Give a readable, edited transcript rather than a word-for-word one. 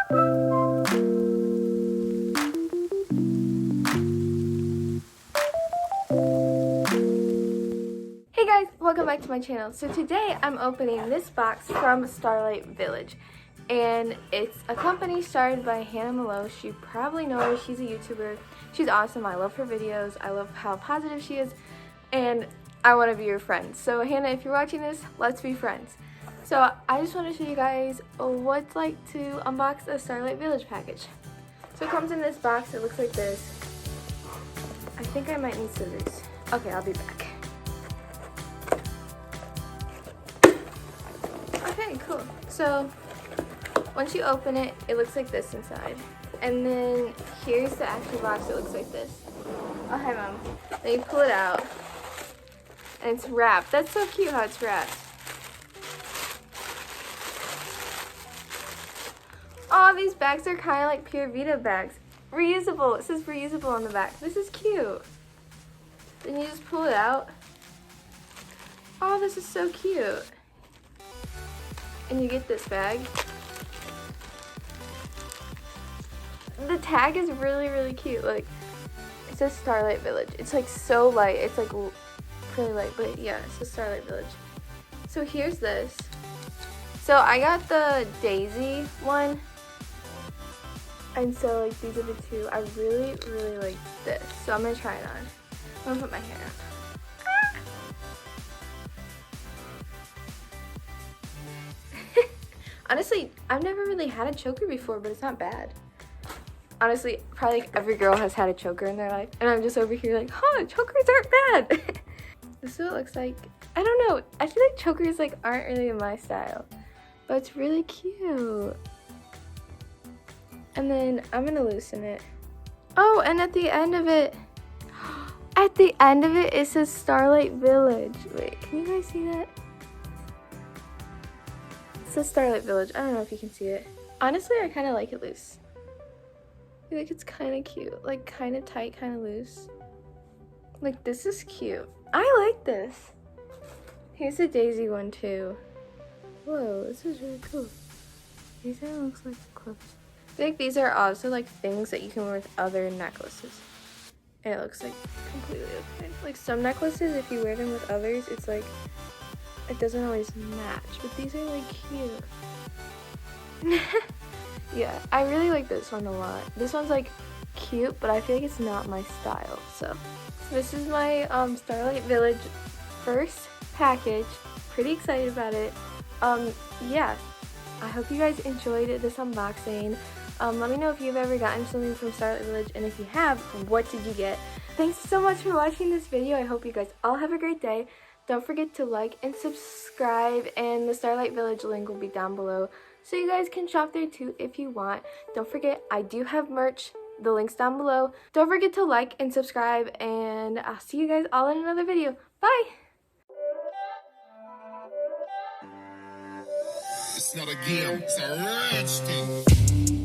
Hey guys, welcome back to my channel. So today I'm opening this box from Starlite Village, and it's a company started by Hannah Malo. You probably know her. She's a YouTuber. She's awesome. I love her videos. I love how positive she is, and I want to be your friend. So Hannah, if you're watching this, let's be friends. So I just want to show you guys what it's like to unbox a Starlite Village package. So it comes in this box. It looks like this. I think I might need scissors. Okay, I'll be back. Okay, cool. So once you open it, it looks like this inside. And then here's the actual box. It looks like this. Oh, hi, Mom. Then you pull it out, and it's wrapped. That's so cute how it's wrapped. Oh, these bags are kind of like Pura Vida bags. Reusable. It says reusable on the back. This is cute. Then you just pull it out. Oh, this is so cute. And you get this bag. The tag is really, really cute. Like, it says Starlite Village. It's like so light. It's like really light, but yeah, it says Starlite Village. So here's this. So I got the Daisy one. And so like these are the two. I really, really like this. So I'm gonna try it on. I'm gonna put my hair up. Honestly, I've never really had a choker before, but it's not bad. Honestly, probably like every girl has had a choker in their life, and I'm just over here like, huh, chokers aren't bad. This is what it looks like. I don't know. I feel like chokers like aren't really my style, but it's really cute. And then I'm gonna loosen it. Oh, and at the end of it, it says Starlite Village. Wait, can you guys see that? It says Starlite Village. I don't know if you can see it. Honestly, I kind of like it loose. I think it's kind of cute. Like, kind of tight, kind of loose. Like, this is cute. I like this. Here's the Daisy one, too. Whoa, this is really cool. These are looks like clips. I think these are also, like, things that you can wear with other necklaces. And it looks, like, completely okay. Like, some necklaces, if you wear them with others, it's, like, it doesn't always match, but these are like cute. Yeah, I really like this one a lot. This one's like cute, but I feel like it's not my style. So this is my Starlite Village first package. Pretty excited about it. Yeah, I hope you guys enjoyed this unboxing. Let me know if you've ever gotten something from Starlite Village, and if you have, what did you get? Thanks so much for watching this video. I hope you guys all have a great day. Don't forget to like and subscribe, and the Starlite Village link will be down below, so you guys can shop there too if you want. Don't forget, I do have merch. The link's down below. Don't forget to like and subscribe, and I'll see you guys all in another video. Bye! It's not a game, it's a rich thing.